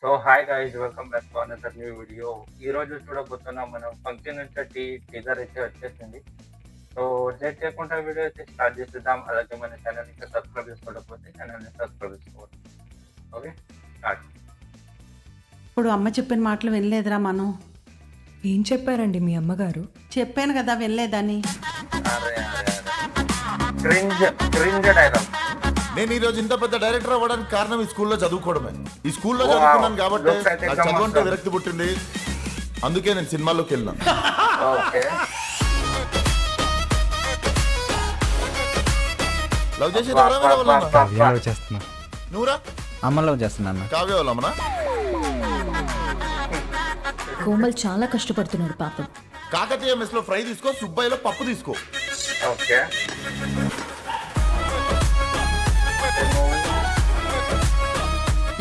So hi guys, welcome back to another new video. ఈ రోజు చూడబోతున్నాం మనం ఫంక్షన్ నుంచి టీజర్ అయితే వచ్చేసింది. సో లేట్ చేయకుండా వీడియో అయితే స్టార్ట్ చేసేద్దాం. అలాగే మన ఛానల్ ఇంకా సబ్స్క్రైబ్ చేసుకోకపోతే ఛానల్ని సబ్స్క్రైబ్ చేసుకోవాలి. Okay, start. ఇప్పుడు అమ్మ చెప్పిన మాటలు వినలేదురా మనం. ఏం చెప్పారండి మీ అమ్మగారు? చెప్పాను కదా వినలేదని. అరే అరే అరే, క్రింజ్ క్రింజ్ డైలాగ్. నేను ఈ రోజు ఇంత పెద్ద డైరెక్టర్ అవ్వడానికి కారణం ఈ స్కూల్లో చదువుకోవడమే. ఈ స్కూల్లో Wow. చదువుకున్నాను కాబట్టి Looks like a నాకు చదువు అంటే monster. విరక్తి పుట్టింది. అందుకే నేను సినిమాల్లోకి వెళ్ళినాను. ఓకే, లవ్ చేసి కావ్యలో చేస్తున్నా, నువ్వురా అమ్మలో చేస్తున్నా. కావ్య వాళ్ళమ్మనా? కోమల్ చాలా కష్టపడుతున్నాడు పాపం. కాకతీయ మెస్ లో ఫ్రై తీసుకో, సుబ్బయ్యలో పప్పు తీసుకో. ఓకే.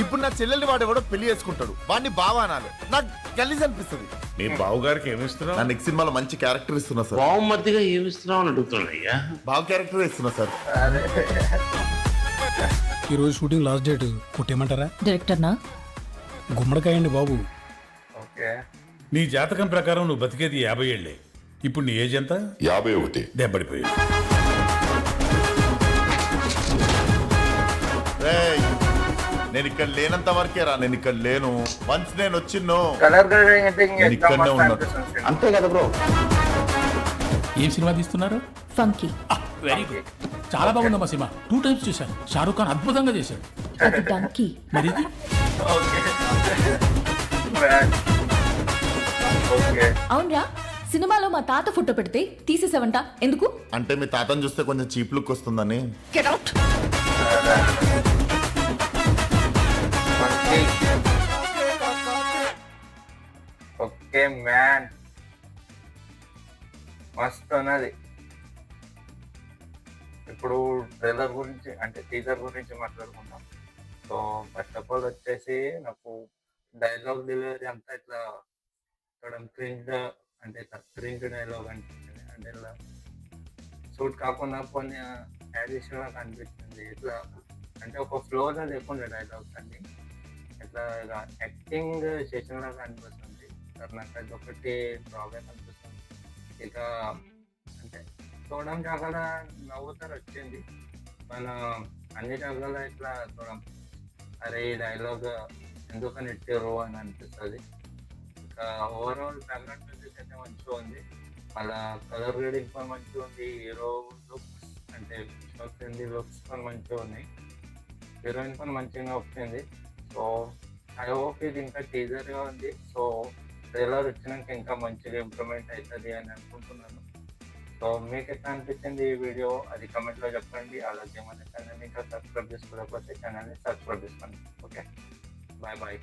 ఇప్పుడు నా చెల్లెల్ని వాడేవాడో పెళ్లి చేసుకుంటాడు, వాడిని బావా అనాలి. నాకు గలీజ్ అనిపిస్తుంది. నీ బావగారికి ఏమిస్తున్నావు? నా నెక్స్ట్ సినిమాలో మంచి క్యారెక్టర్ ఇస్తున్నా సార్. బావమర్దిగా ఏమిస్తున్నావు అని అడుగుతున్నాయ్యా. బావ క్యారెక్టర్ ఇస్తున్నా సార్. ఈరోజు షూటింగ్ లాస్ట్ డేట్ కొట్టేయమంటారా? డైరెక్టర్నా? గుమ్మడికాయ అండి బాబు. ఓకే, నీ జాతకం ప్రకారం నువ్వు బతికేది 50 ఏళ్లే. ఇప్పుడు నీ ఏజ్ ఎంత? 51. దెబ్బడిపోయి. రేయ్, నేను ఇక్కడ లేనంత వరకే రా. నేను ఇక్కడ లేను. వన్స్ నేను వచ్చిన్నో కలర్ గ్రేడింగ్ అయితే ఇంకా నేను ఇక్కడనే మస్తు ఉన్నా. అనిపిస్తుంది. అంతే కదా బ్రో. ఏం సినిమా తీస్తున్నారు? ఫంకీ. వెరీ గుడ్, చాలా బాగుందమ్మా సినిమా. 2 times చూశాను. షారూక్ ఖాన్ అద్భుతంగా చేశాడు. అది డంకీ. మరి ఇది? ఓకే. ఓకే. అవునరా, సినిమాలో మా తాత ఫోటో పెడితే తీసేసావంట, ఎందుకు? అంటే మీ తాతను చూస్తే కొంచెం చీప్ లుక్ వస్తుందని. Get out. ఓకే మ్యాన్, మస్తు ఉన్నది. ఇప్పుడు ట్రైలర్ గురించి అంటే టీజర్ గురించి మాట్లాడుకుందాం. సో ఫస్ట్ ఆఫ్ ఆల్ వచ్చేసి నాకు డైలాగ్ డెలివరీ అంతా ఇట్లా క్రింజ్, అంటే ఇట్లా క్రింజ్ డైలాగ్ అనిపించింది. అంటే ఇట్లా సూట్ కాకుండా కొన్ని యాడిషన్ లాగా అనిపించింది. ఇట్లా అంటే ఒక ఫ్లోలో లేకుండా డైలాగ్స్ అన్ని ఇట్లా యాక్టింగ్ చేసిన లాగా అనిపిస్తుంది. నాకు అది ఒకటి డ్రాబ్యాక్ అనిపిస్తుంది. ఇక అంటే చూడడం జాగాల నవ్వుతారు వచ్చింది, మన అన్ని జాగాల ఇట్లా చూడడం అరే ఈ డైలాగ్ ఎందుకని ఇట్టారు అని అనిపిస్తుంది. ఇంకా ఓవరాల్ బ్యాక్గ్రౌండ్ మ్యూజిక్ అయితే మంచిగా ఉంది. అలా కలర్ గ్రేడింగ్ పని మంచిగా ఉంది. హీరో లుక్స్ అంటే లుక్స్ పని మంచిగా ఉన్నాయి. హీరోయిన్ పని మంచిగా వచ్చింది. సో ఐ హోప్ ఇది ఇంకా టీజర్గా ఉంది. సో ట్రైలర్ వచ్చినాక ఇంకా మంచిగా ఇంప్రూవ్మెంట్ అవుతుంది అని అనుకుంటున్నాను. సో మీకు ఎట్లా అనిపించింది ఈ వీడియో అది కమెంట్లో చెప్పండి. అలాగే మన ఛానల్ ఇంకా సబ్స్క్రైబ్ చేసుకోకపోతే ఛానల్ని సబ్స్క్రైబ్ చేసుకోండి. Okay, bye bye.